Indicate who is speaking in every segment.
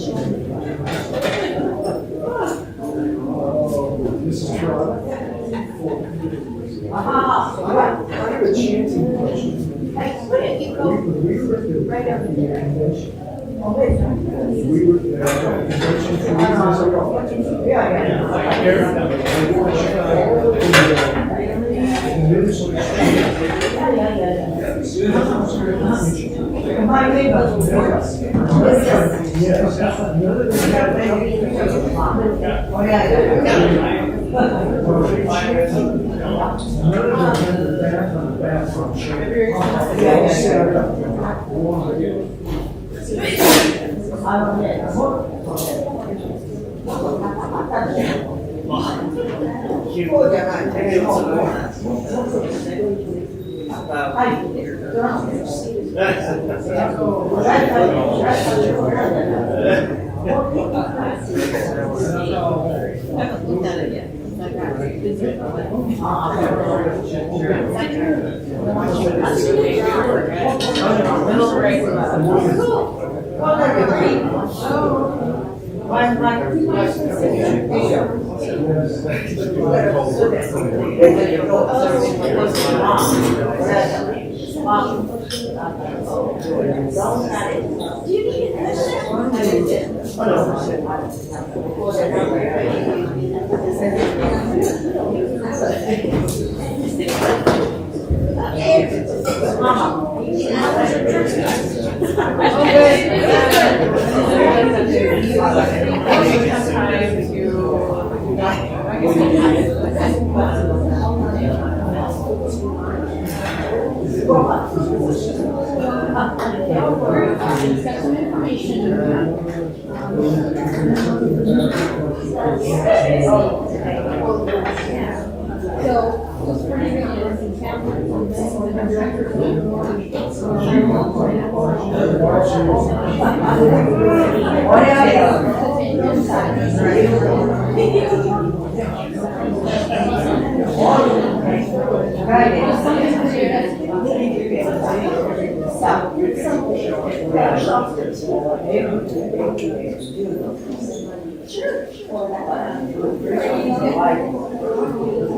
Speaker 1: This is Toronto. I have a chanting question.
Speaker 2: Right over there.
Speaker 1: We were at the convention 2 years ago.
Speaker 2: My neighbor was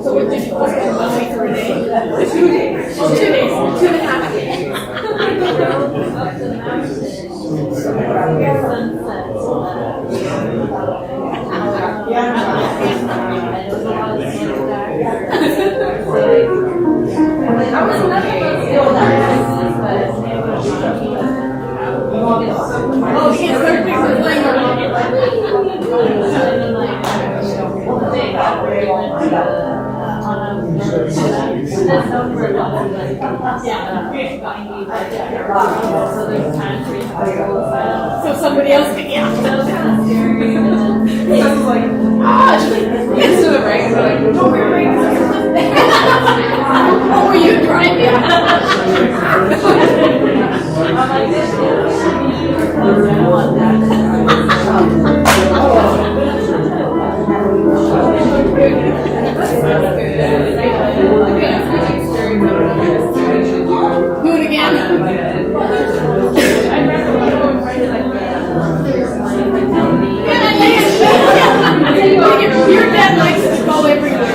Speaker 3: So what did you post it 1 week or a day? 2 days. Oh, 2 days. 2.5 days. Oh, you can't start fixing so somebody else can, yeah. So I was like, let's do it right. So like, don't worry, what were you driving? Do it again. Your dad likes to go everywhere.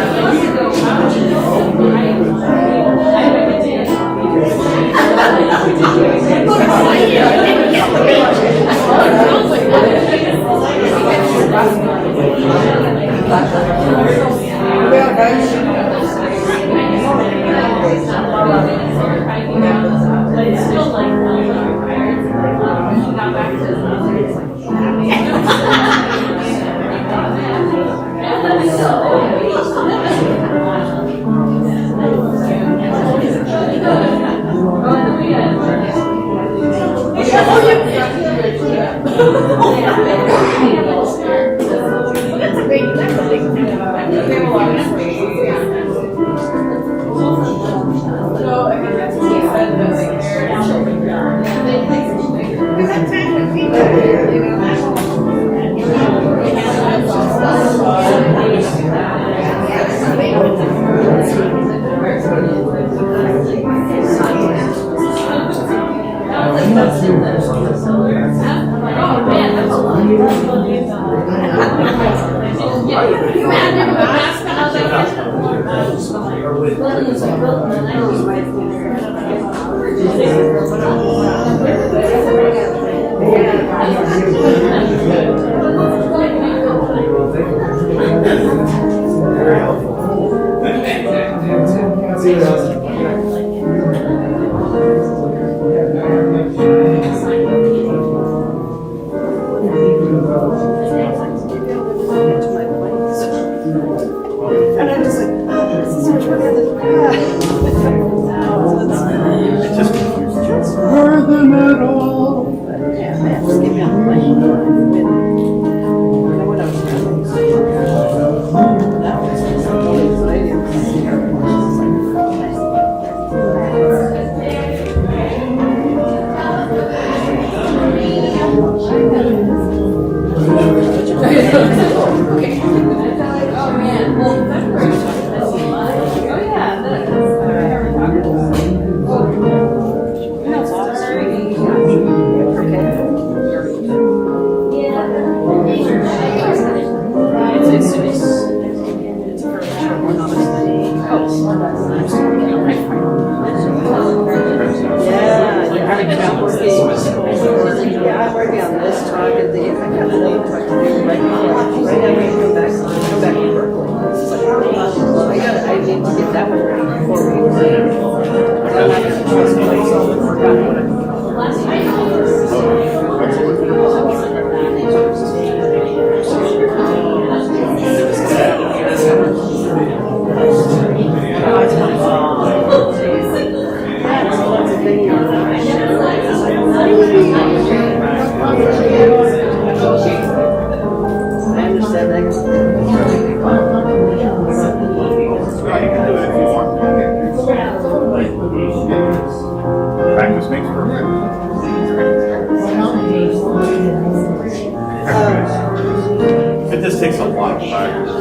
Speaker 1: Very helpful.
Speaker 2: And I'm just like, oh, this is so much work.
Speaker 4: It just confuses you. More than at all.
Speaker 2: Yeah, just give me a money. You know what I was doing? That was totally exciting.
Speaker 3: Oh man, well, February is oh yeah, that is.
Speaker 2: Yeah, I'm working on this talk and the, I got another talk to do right now. Right now, we go back to Berkeley. It's like, I need to get that one ready before we. I'm not gonna trust myself and work on what I'm. I understand that.
Speaker 4: You can do it if you want. Practice makes perfect. It just takes a lot of practice.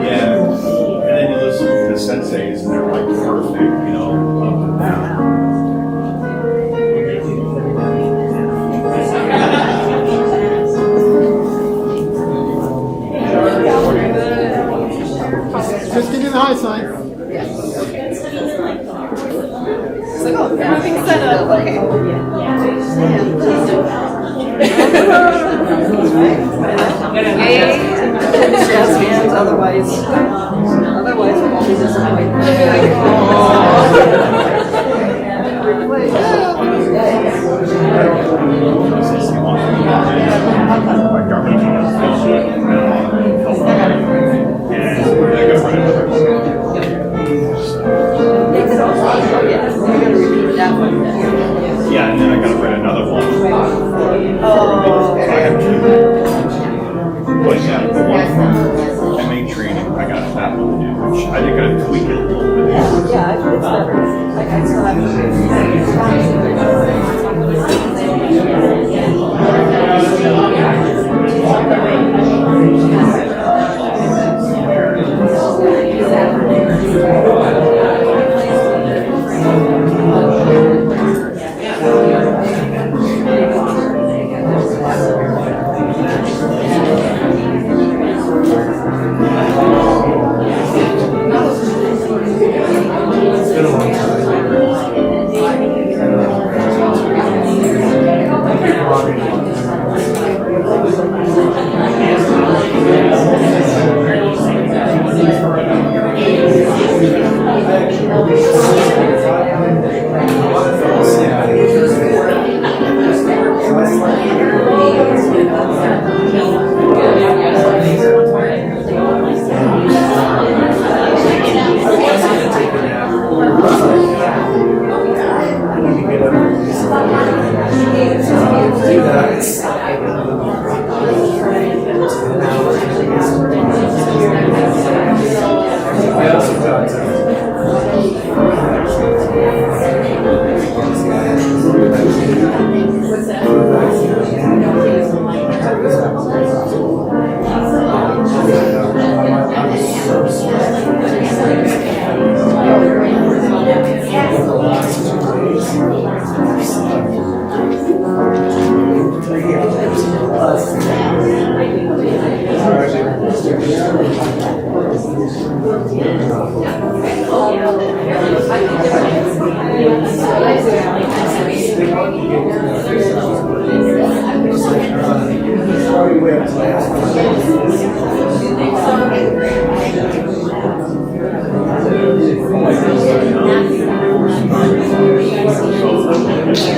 Speaker 4: Yeah, and then you listen to the senseis and they're like perfect, you know, up and down.
Speaker 1: Just give me the high sign.
Speaker 3: It's like, oh, everything's set up. Okay.
Speaker 2: Otherwise we'll all be disappointed.
Speaker 4: Yeah, and then I gotta write another one. So I have two. But yeah, the one from MA training, I got that one to do, which I think I gotta tweak it a little bit.
Speaker 2: Yeah, it's better. Like I still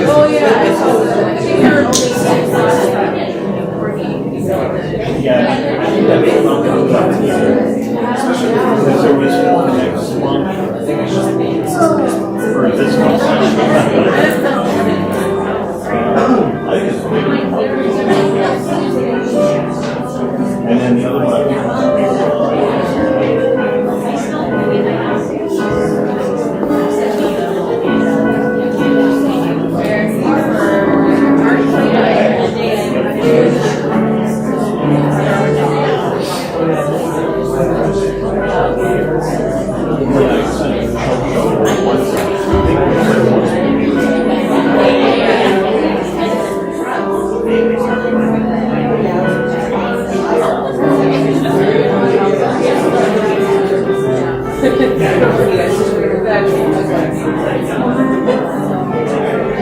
Speaker 3: Oh yeah, I saw that. I think there were only 6 last Friday.
Speaker 4: Yeah, I think that may not come up especially because there was one next month. Or this month. I think it's and then the other one.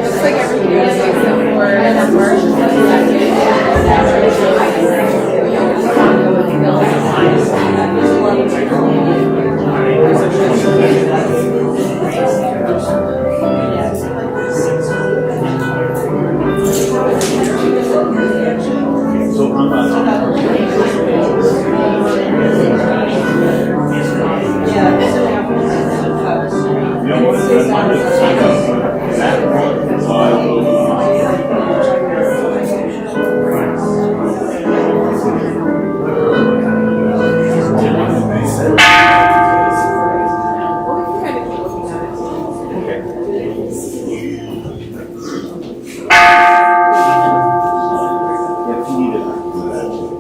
Speaker 3: Looks like everything else except for March.
Speaker 4: So I'm not. You know what? I might have signed up for that one, so I will.
Speaker 3: Well, we can kind of keep looking at it.
Speaker 4: If you need it, I can do that.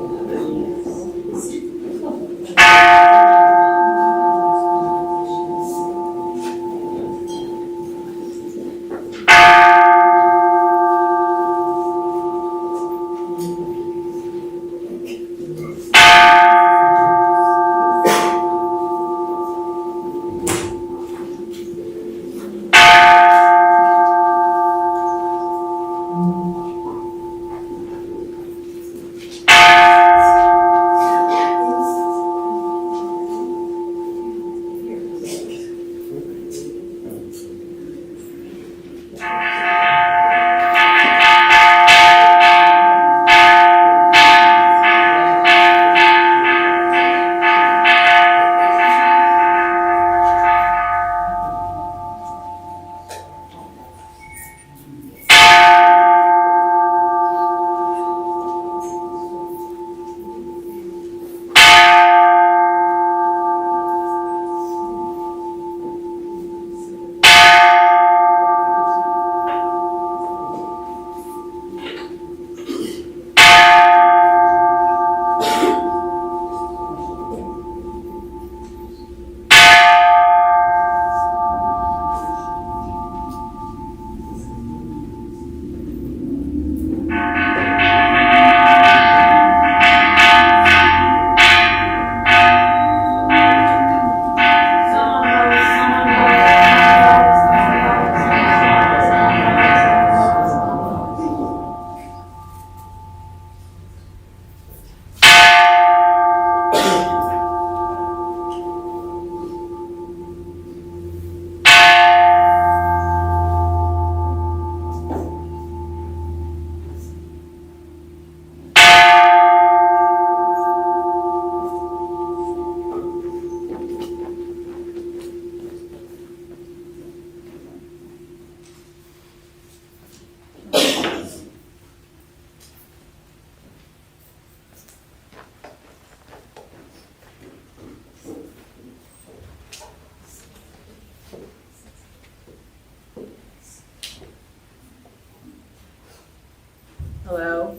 Speaker 3: Hello.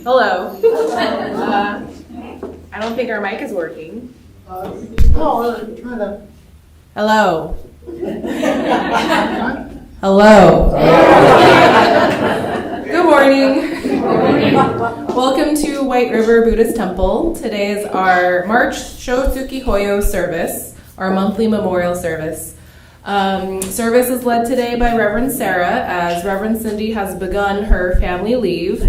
Speaker 3: Hello. I don't think our mic is working.
Speaker 1: Oh, try that.
Speaker 3: Hello. Hello. Good morning. Welcome to White River Buddhist Temple. Today is our March Shotsuki Hoyo service, our monthly memorial service. Service is led today by Reverend Sarah, as Reverend Cindy has begun her family leave,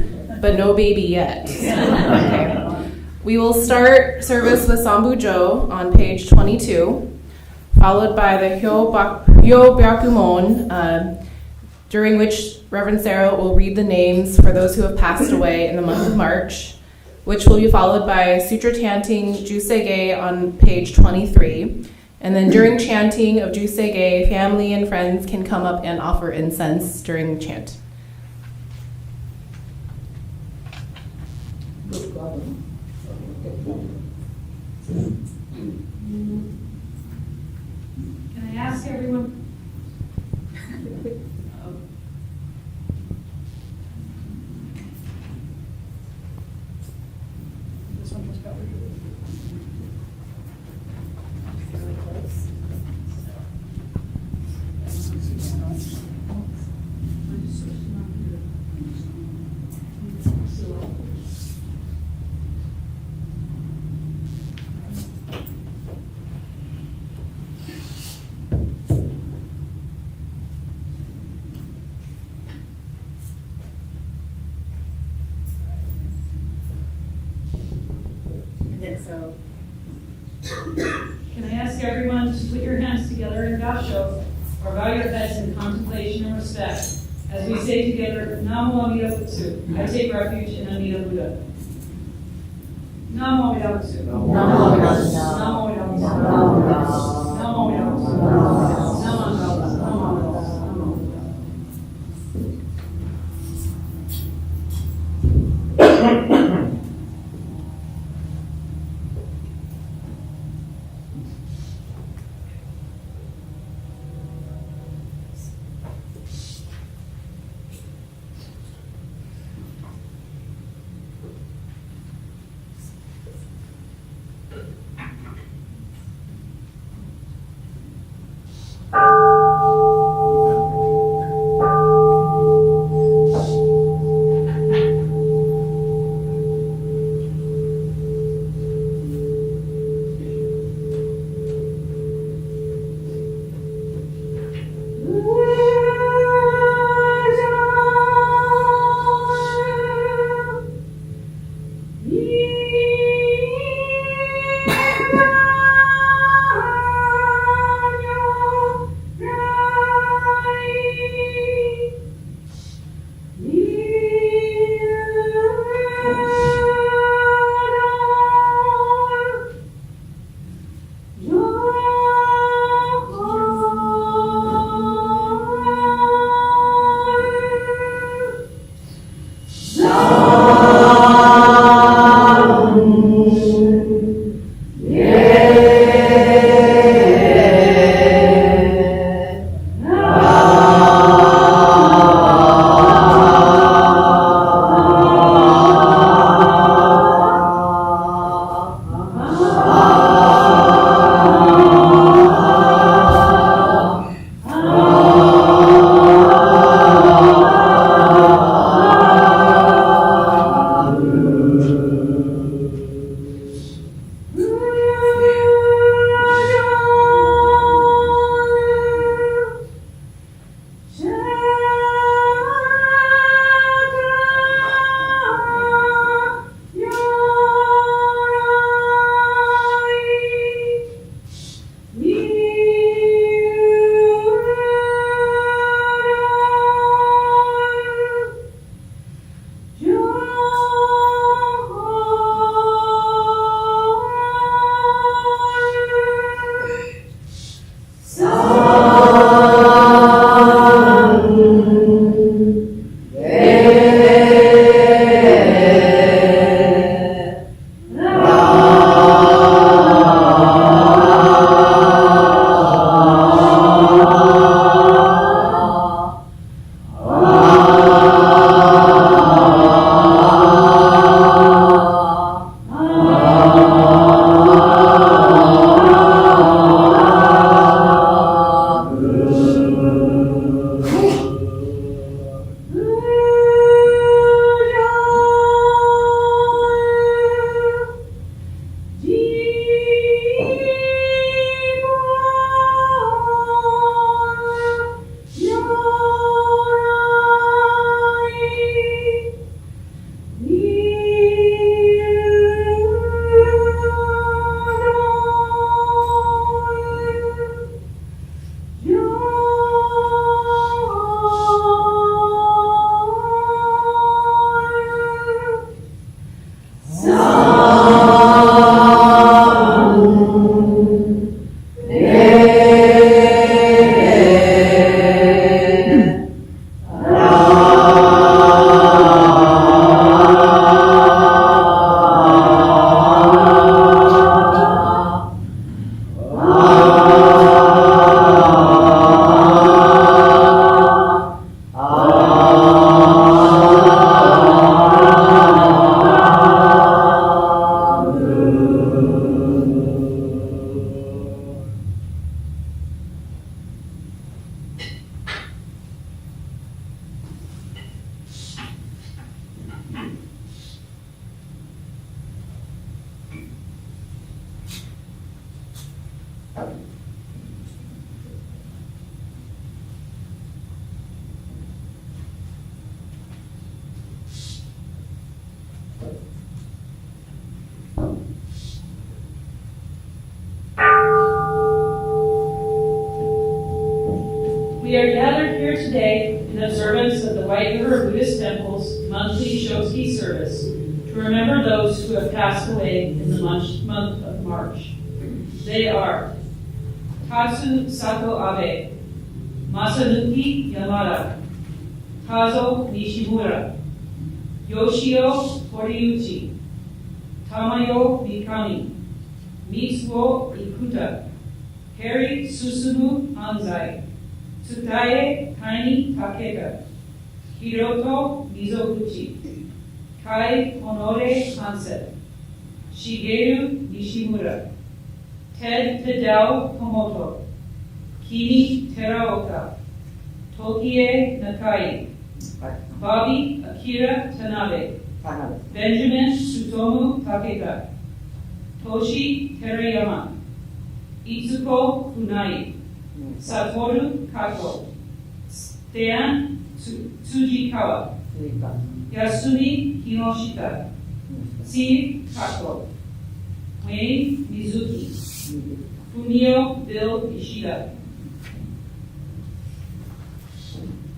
Speaker 3: but no baby yet. Okay. We will start service with Sambu Jo on page 22, followed by the Hyo Byakumon, during which Reverend Sarah will read the names for those who have passed away in the month of March, which will be followed by Sutra chanting Jusege on page 23. And then during chanting of Jusege, family and friends can come up and offer incense during the chant.
Speaker 5: Can I ask everyone? This one was covered.
Speaker 2: So,
Speaker 5: Can I ask everyone to put your hands together in Gasho, or bow your heads in contemplation and respect, as we say together, Namo Amida Butsu. I take refuge in Amida Buddha. Namo Amida Butsu.
Speaker 2: Namo Amida Butsu.
Speaker 5: Namo Amida Butsu.
Speaker 2: Namo Amida Butsu.
Speaker 5: Namo Amida Butsu.
Speaker 2: Namo Amida Butsu.
Speaker 5: Namo Amida Butsu. Namo Amida Butsu. observance of the White River Buddhist Temple's monthly Shotsuki service to remember those who have passed away in the month of March. They are Tatsu Sato Abe, Masanuki Yamada, Kazo Nishimura, Yoshio Horiuchi, Tamayo Mikami, Mitsuo Ikuta, Harry Susumu Anzai, Tsutaye Kaini Takeka, Hiroto Mizoguchi, Kai Honore Hansen, Shigeru Nishimura, Ted Tadao Komoto, Kimi Teraoka, Tokie Nakai, Bobby Akira Tanabe, Benjamin Sutomu Takeka, Toshi Terayama, Itsuko Funai, Satoru Kato, Stan Tsujikawa, Yasumi Kinoshita, Steve Kato, Wayne Mizuki, Fumio Bill Ishida,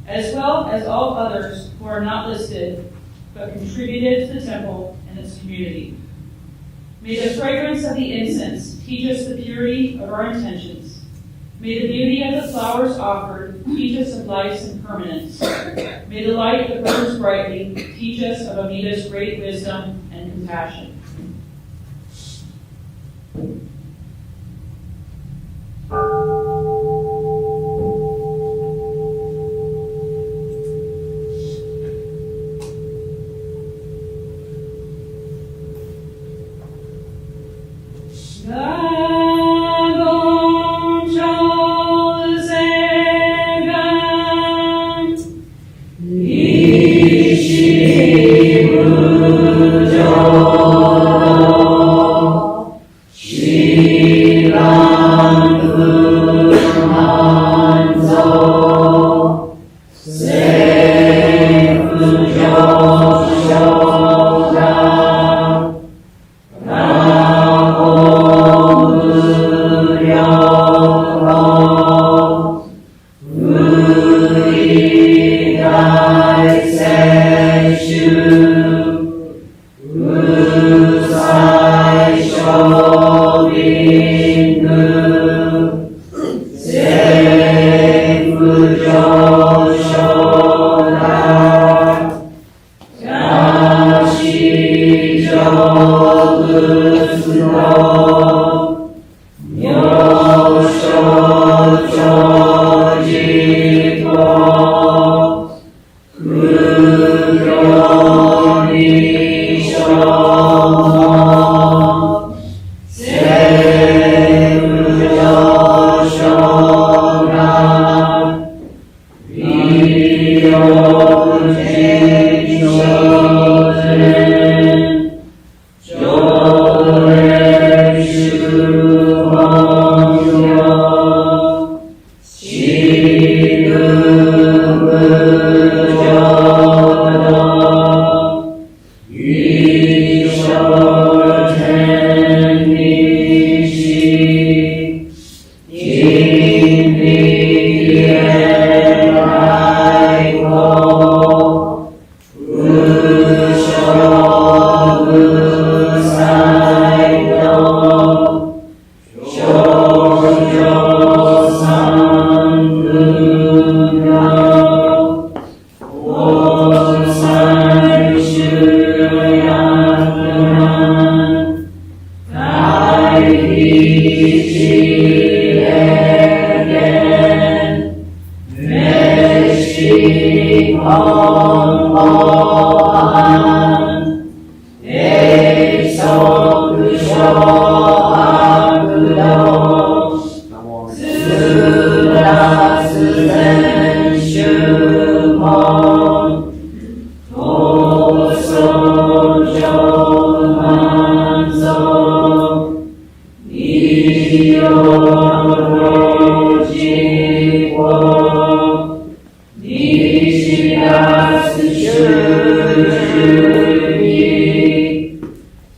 Speaker 5: as well as all others who are not listed but contributed to the temple and its community. May the fragrance of the incense teach us the purity of our intentions. May the beauty of the flowers offered teach us of life's impermanence. May the light that burns brightly teach us of Amita's great wisdom and compassion.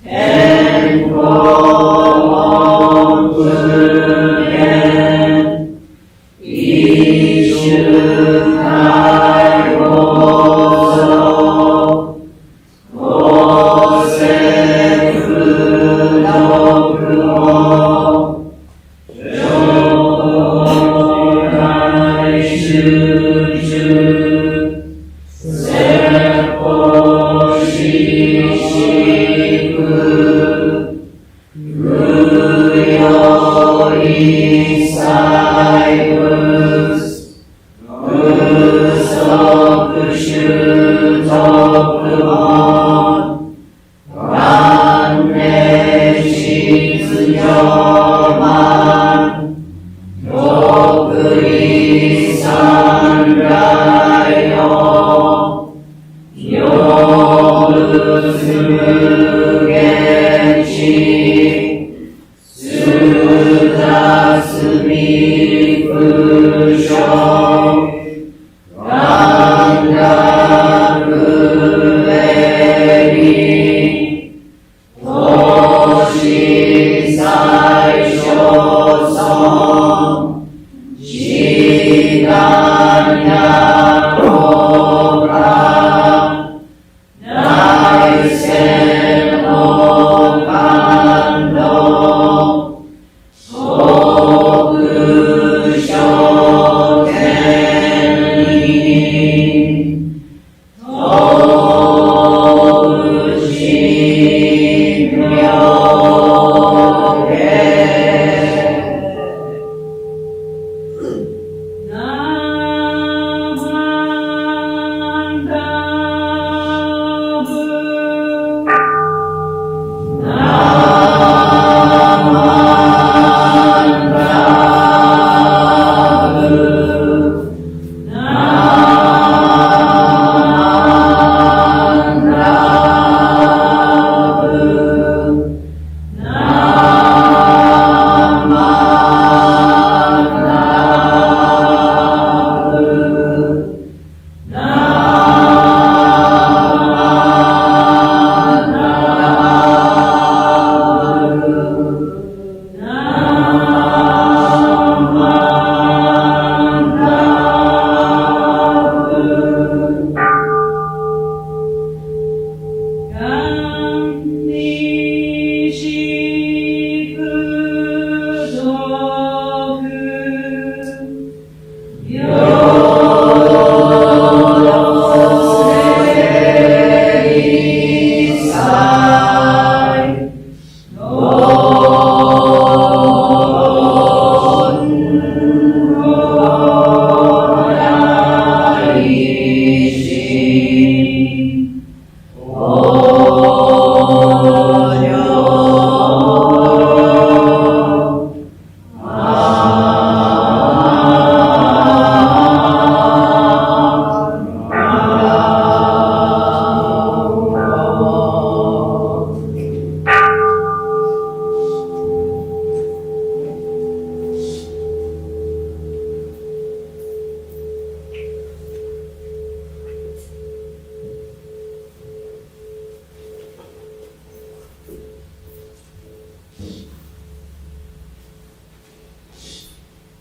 Speaker 6: And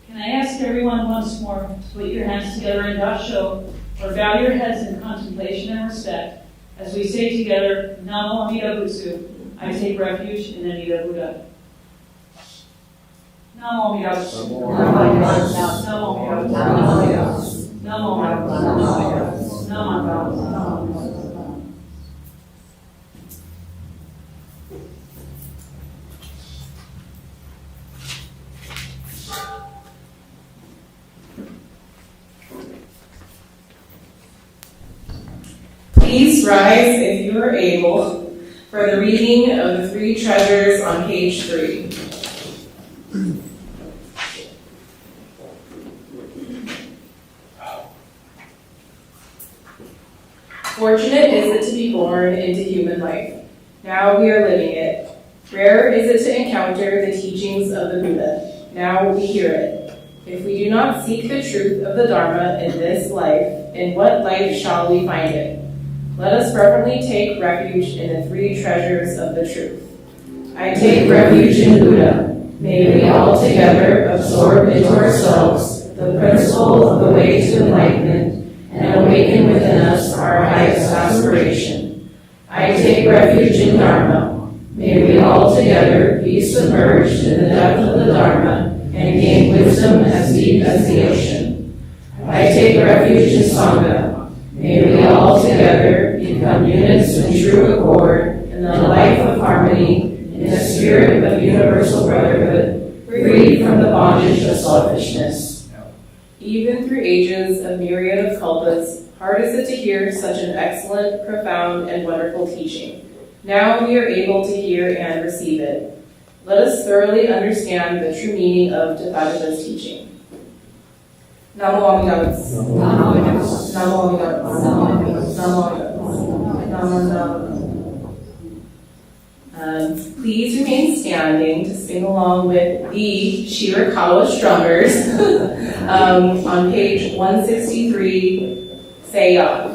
Speaker 5: Can I ask everyone once more to put your hands together in Dassho, or bow your heads in contemplation and respect, as we say together, Namo Amida Butsu, I take refuge in Anita Buddha. Namo Amida Butsu. Namo Amida Butsu. Namo Amida Butsu. Namo Amida Butsu. Namo Amida Butsu.
Speaker 3: Please rise if you are able for the reading of the three treasures on page 3. Fortunate is it to be born into human life. Now we are living it. Rare is it to encounter the teachings of the Buddha. Now we hear it. If we do not seek the truth of the Dharma in this life, in what life shall we find it? Let us reverently take refuge in the three treasures of the truth. I take refuge in Buddha. May we all together absorb into ourselves the principle of the way to enlightenment and awaken within us our highest aspiration. I take refuge in Dharma. May we all together be submerged in the depth of the Dharma and gain wisdom as deep as the ocean. I take refuge in Sangha. May we all together become units in true accord in the life of harmony, in the spirit of universal brotherhood, freed from the bondage of selfishness. Even through ages of myriad of kalpas, hard is it to hear such an excellent, profound, and wonderful teaching. Now we are able to hear and receive it. Let us thoroughly understand the true meaning of Tathagata's teaching. Namo Amida Butsu. Namo Amida Butsu. Namo Amida Butsu. Namo Amida Butsu. Namo Amida Butsu. Please remain standing to sing along with the Shirakawa Strummers on page 163, Seiya.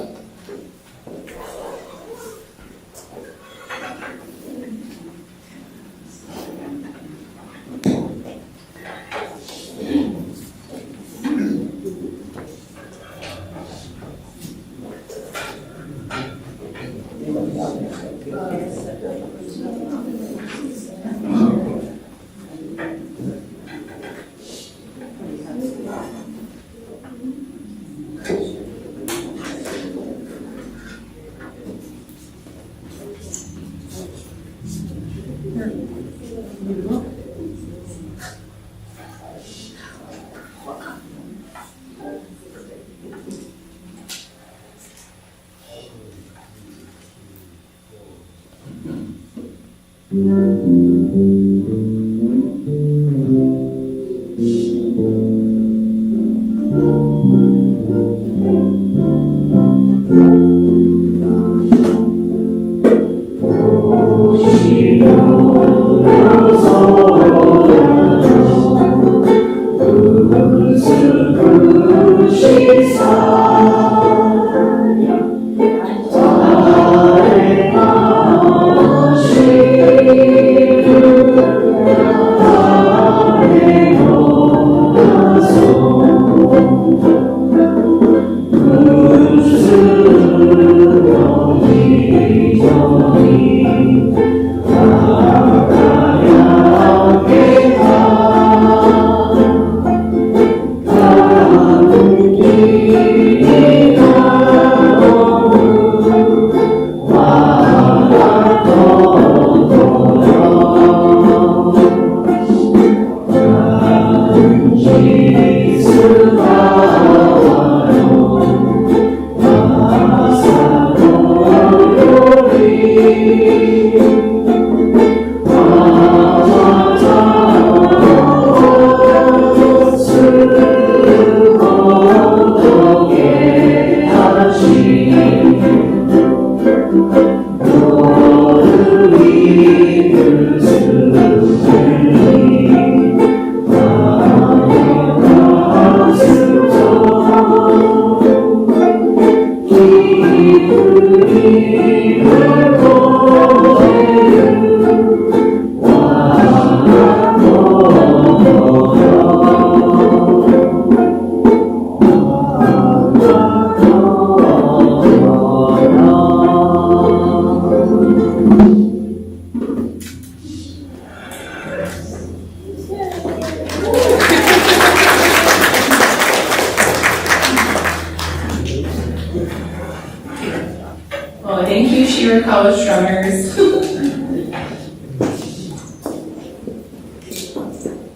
Speaker 3: Well, thank you, Shirakawa Strummers.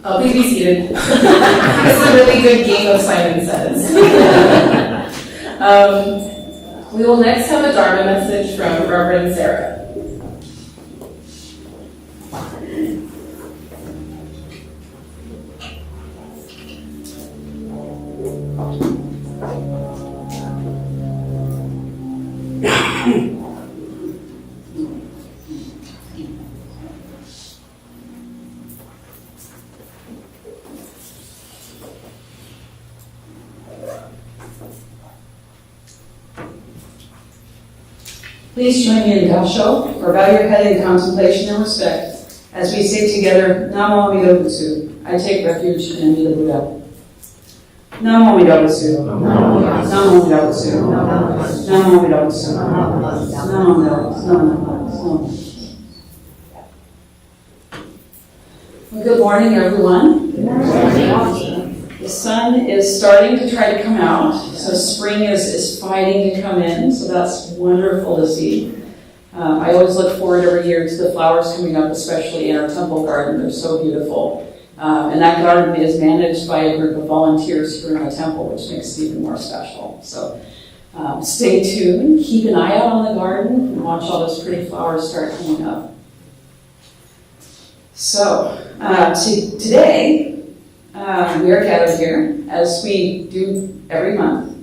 Speaker 3: Oh, please be seated. This is a really good game of Simon Says. We will next have a Dharma message from Reverend Sarah.
Speaker 6: Please join me in Gassho, or bow your head in contemplation and respect, as we say together, Namo Amida Butsu. I take refuge in Amida Buddha. Namo Amida Butsu. Namo Amida Butsu. Namo Amida Butsu. Namo Amida Butsu. Well, good morning, everyone. The sun is starting to try to come out, so spring is fighting to come in, so that's wonderful to see. I always look forward every year to the flowers coming up, especially in our temple garden. They're so beautiful. And that garden is managed by a group of volunteers here in the temple, which makes it even more special. So stay tuned, keep an eye out on the garden, and watch all those pretty flowers start coming up. So today, we are gathered here, as we do every month,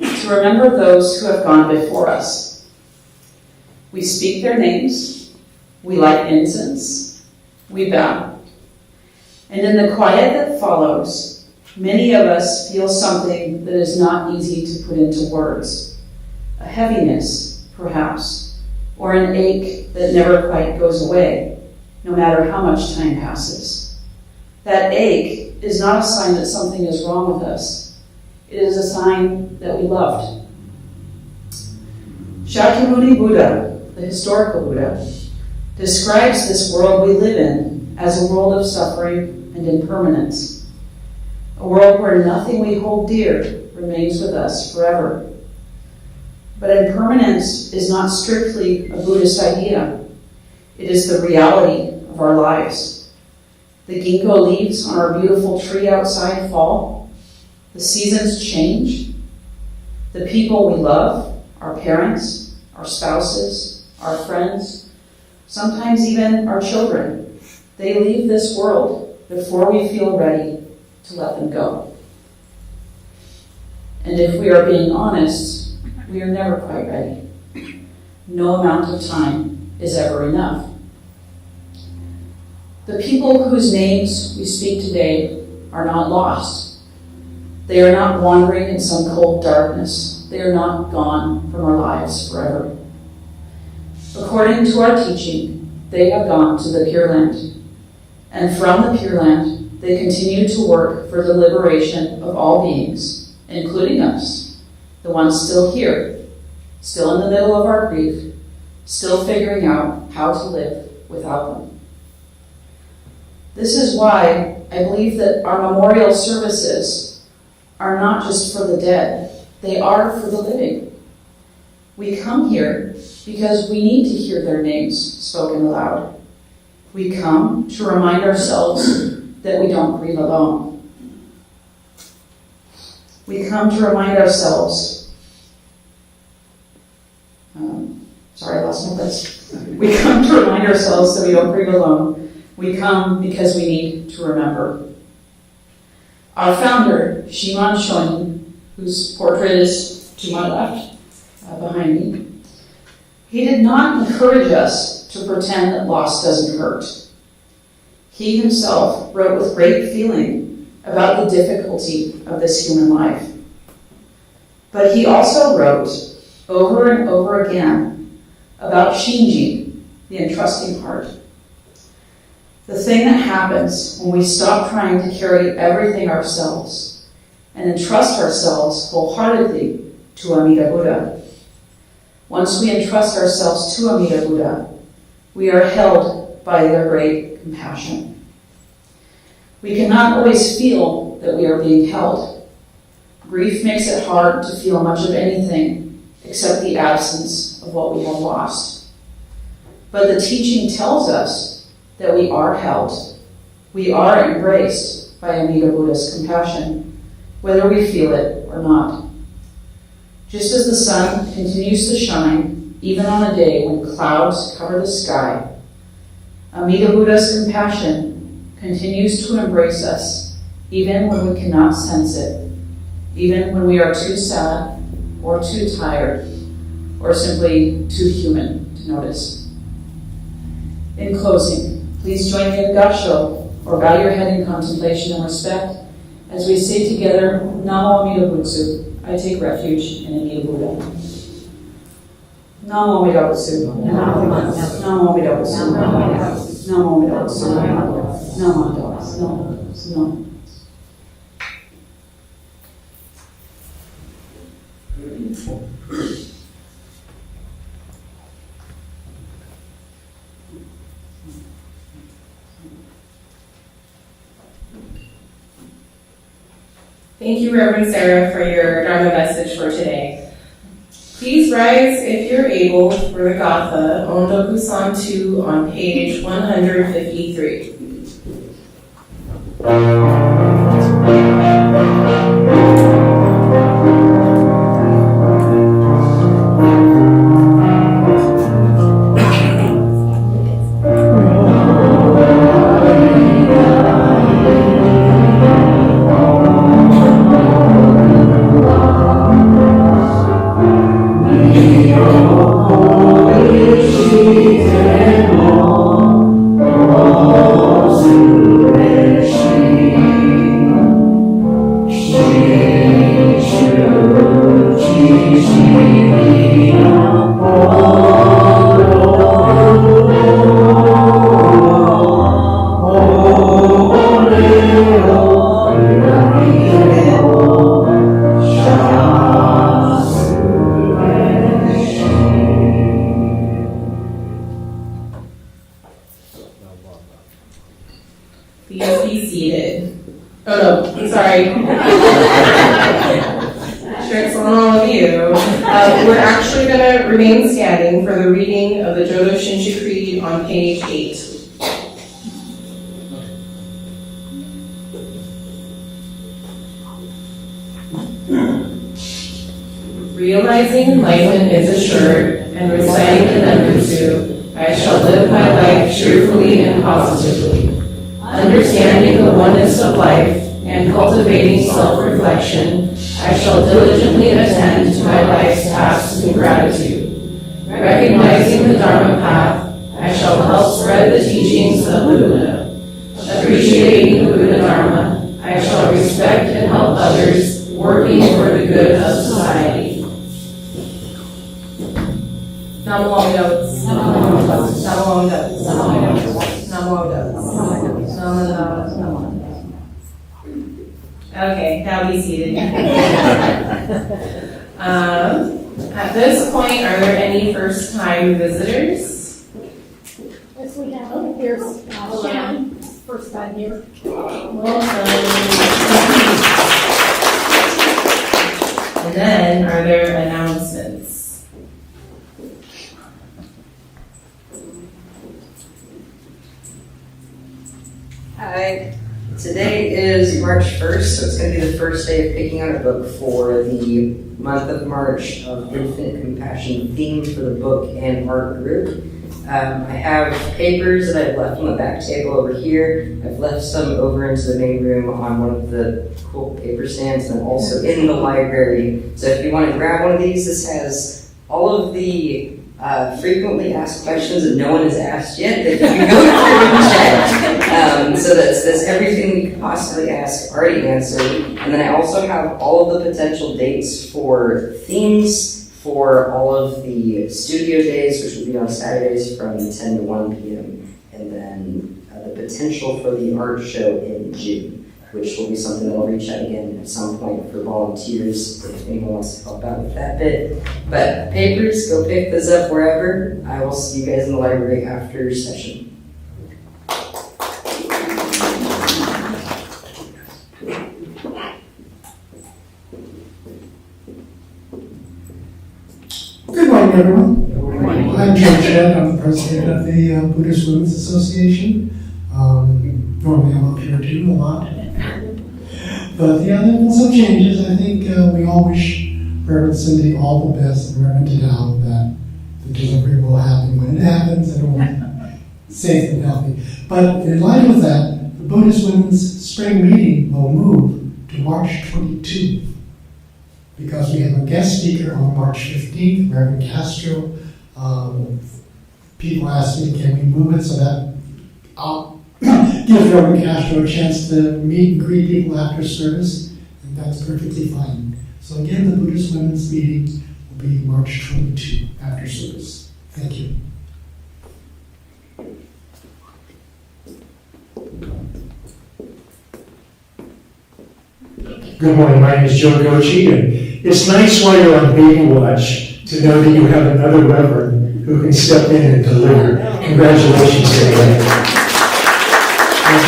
Speaker 6: to remember those who have gone before us. We speak their names, we light incense, we bow. And in the quiet that follows, many of us feel something that is not easy to put into words. A heaviness, perhaps, or an ache that never quite goes away, no matter how much time passes. That ache is not a sign that something is wrong with us. It is a sign that we loved. Shakyamuni Buddha, the historical Buddha, describes this world we live in as a world of suffering and impermanence, a world where nothing we hold dear remains with us forever. But impermanence is not strictly a Buddhist idea. It is the reality of our lives. The ginkgo leaves on our beautiful tree outside fall. The seasons change. The people we love, our parents, our spouses, our friends, sometimes even our children, they leave this world before we feel ready to let them go. And if we are being honest, we are never quite ready. No amount of time is ever enough. The people whose names we speak today are not lost. They are not wandering in some cold darkness. They are not gone from our lives forever. According to our teaching, they have gone to the Pure Land. And from the Pure Land, they continue to work for the liberation of all beings, including us, the ones still here, still in the middle of our grief, still figuring out how to live without them. This is why I believe that our memorial services are not just for the dead, they are for the living. We come here because we need to hear their names spoken aloud. We come to remind ourselves that we don't grieve alone. We come to remind ourselves, sorry, I lost my place. We come to remind ourselves that we don't grieve alone. We come because we need to remember. Our founder, Shiman Shonin, whose portrait is to my left, behind me, he did not encourage us to pretend that loss doesn't hurt. He himself wrote with great feeling about the difficulty of this human life. But he also wrote over and over again about Shinji, the entrusting heart. The thing that happens when we stop trying to carry everything ourselves and entrust ourselves wholeheartedly to Amida Buddha. Once we entrust ourselves to Amida Buddha, we are held by their great compassion. We cannot always feel that we are being held. Grief makes it hard to feel much of anything except the absence of what we have lost. But the teaching tells us that we are held. We are embraced by Amida Buddha's compassion, whether we feel it or not. Just as the sun continues to shine, even on a day when clouds cover the sky, Amida Buddha's compassion continues to embrace us, even when we cannot sense it, even when we are too sad or too tired or simply too human to notice. In closing, please join me in Gassho, or bow your head in contemplation and respect, as we say together, Namo Amida Butsu, I take refuge in Amida Buddha. Namo Amida Butsu. Namo Amida Butsu. Namo Amida Butsu. Namo Amida Butsu. Namo.
Speaker 3: Thank you, Reverend Sarah, for your Dharma message for today. Please rise if you're able for the Gatha, Ondoku-san 2 on page 153. Please be seated. Oh no, sorry. Tricks on all of you. We're actually going to remain standing for the reading of the Jodo Shinshu Creed on page 8. Realizing enlightenment is assured, and reciting the Nembutsu, I shall live my life cheerfully and positively. Understanding the oneness of life and cultivating self-reflection, I shall diligently attend to my life's tasks in gratitude. Recognizing the Dharma path, I shall help spread the teachings of the Buddha. Appreciating the Buddha Dharma, I shall respect and help others, working for the good of society. Namo Amida. Namo Amida. Namo Amida. Namo Amida. Namo Amida. Okay, now be seated. At this point, are there any first-time visitors?
Speaker 7: Yes, we have. Here's Shannon, first time here.
Speaker 3: Welcome. And then, are there announcements?
Speaker 2: Hi. Today is March 1st, so it's going to be the first day of picking out a book for the month of March of Infinite Compassion theme for the book and art group. I have papers that I've left on the back table over here. I've left some over into the main room on one of the cool paper stands, and I'm also in the library. So if you want to grab one of these, this has all of the frequently asked questions that no one has asked yet that you can go through and check. So that's everything we could possibly ask already answered. And then I also have all of the potential dates for themes for all of the studio days, which will be on Saturdays from 10 to 1 p.m. And then the potential for the art show in June, which will be something that I'll reach out again at some point for volunteers if anyone wants to help out with that bit. But papers, go pick those up wherever. I will see you guys in the library after session.
Speaker 1: Good morning, everyone. Good morning. I'm Joe Chad. I'm the president of the Buddhist Women's Association. Normally I'm up here too a lot. But yeah, there have been some changes. I think we all wish Reverend Cindy all the best and Reverend Tadao that the delivery will happen when it happens and it will be safe and healthy. But in line with that, the Buddhist Women's Spring Meeting will move to March 22nd because we have a guest speaker on March 15th, Reverend Castro. People asked me, can we move it so that gives Reverend Castro a chance to meet and greet people after service, and that's perfectly fine. So again, the Buddhist Women's Meeting will be March 22 after service. Thank you.
Speaker 8: Good morning, my name is Joe Gochi, and it's nice while you're on baby watch to know that you have another reverend who can step in and deliver. Congratulations, everybody.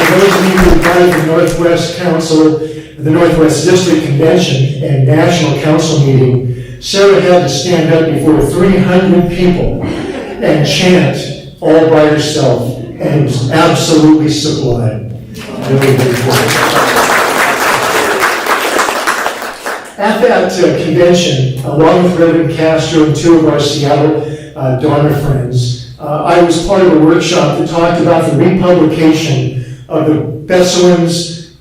Speaker 8: those of you who attended the Northwest Council, the Northwest District Convention and National Council meeting, Sarah had to stand up before 300 people and chant all by herself, and it was absolutely sublime. Really very cool. At that convention, along with Reverend Castro and two of our Seattle donor friends, I was part of a workshop that talked about the republication of the Bessoin's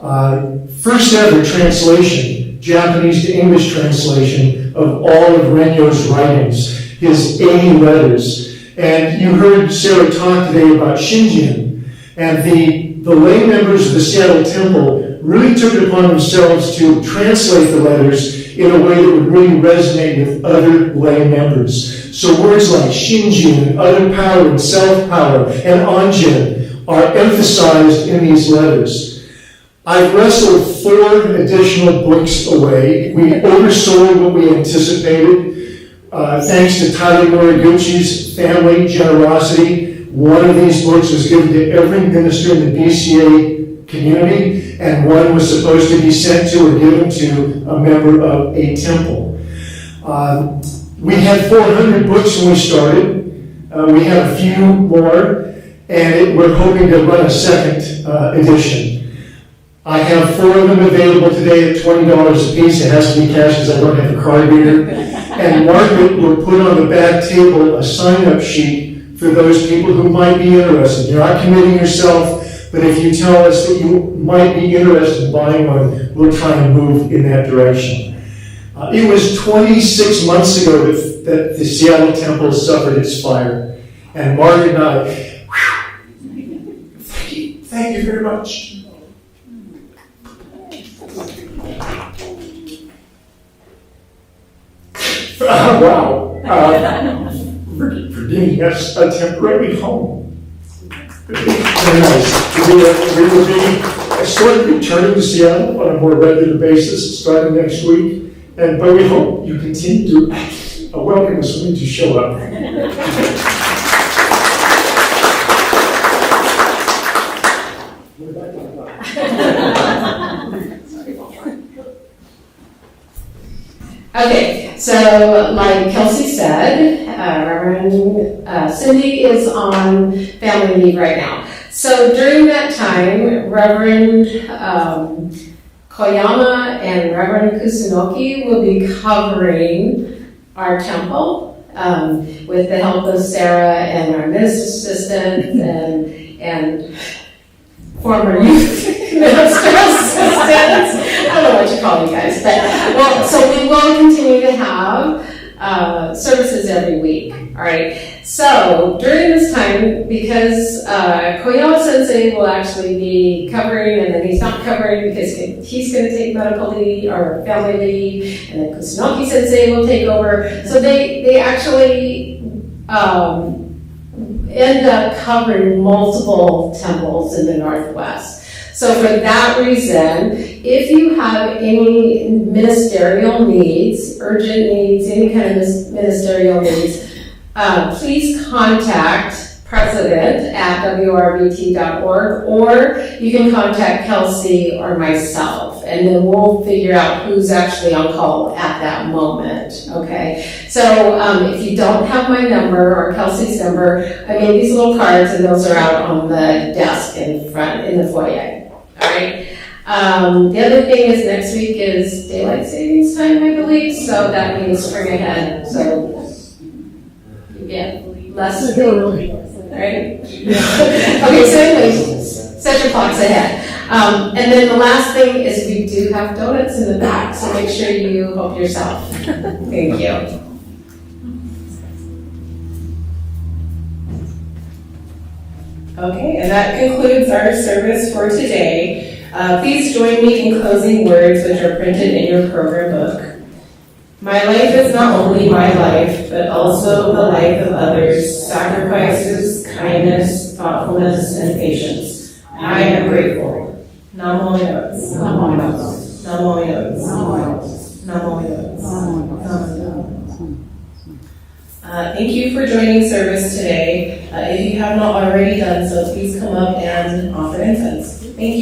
Speaker 8: first ever translation, Japanese to English translation, of all of Renyo's writings, his 80 letters. And you heard Sarah talk today about Shinjin, and the lay members of the Seattle Temple really took it upon themselves to translate the letters in a way that would really resonate with other lay members. So words like Shinjin and other power and self-power and Anjin are emphasized in these letters. I've wrestled 4 additional books away. We oversold what we anticipated. Thanks to Tyler Moriguchi's family generosity, one of these books was given to every minister in the BCA community, and one was supposed to be sent to or given to a member of a temple. We had 400 books when we started. We have a few more, and we're hoping to run a second edition. I have 4 of them available today at $20 a piece. It has to be cash because I don't have a card reader. And Margaret will put on the back table a sign-up sheet for those people who might be interested. You're not committing yourself, but if you tell us that you might be interested in buying one, we'll try and move in that direction. It was 26 months ago that the Seattle Temple suffered its fire. And Margaret and I, thank you very much. Wow. For giving us a temporary home. Very nice. We will be sort of returning to Seattle on a more regular basis starting next week. But we hope you continue to welcome us when you show up.
Speaker 9: Okay, so like Kelsey said, Reverend Cindy is on family leave right now. So during that time, Reverend Koyama and Reverend Kusunoki will be covering our temple with the help of Sarah and our minister assistant and former youth minister assistants. I don't know what you call you guys, but so we will continue to have services every week. All right. So during this time, because Koyama Sensei will actually be covering, and then he's not covering because he's going to take medical leave or family leave, and then Kusunoki Sensei will take over. So they actually end up covering multiple temples in the Northwest. So for that reason, if you have any ministerial needs, urgent needs, any kind of ministerial needs, please contact President at wrbt.org, or you can contact Kelsey or myself, and then we'll figure out who's actually on call at that moment, okay? So if you don't have my number or Kelsey's number, I made these little cards, and those are out on the desk in front, in the foyer, all right? The other thing is next week is daylight savings time, I believe, so that means spring ahead, so yeah, less sleep. Right? Okay, so anyways, set your clocks ahead. And then the last thing is we do have donuts in the back, so make sure you help yourself. Thank you.
Speaker 3: Okay, and that concludes our service for today. Please join me in closing words which are printed in your program book. My life is not only my life, but also the life of others, sacrifices, kindness, thoughtfulness, and patience. I am grateful. Namo Yods. Namo Yods. Namo Yods. Namo Yods. Namo Yods. Thank you for joining service today. If you have not already done so, please come up and offer incense.
Speaker 9: Thank you.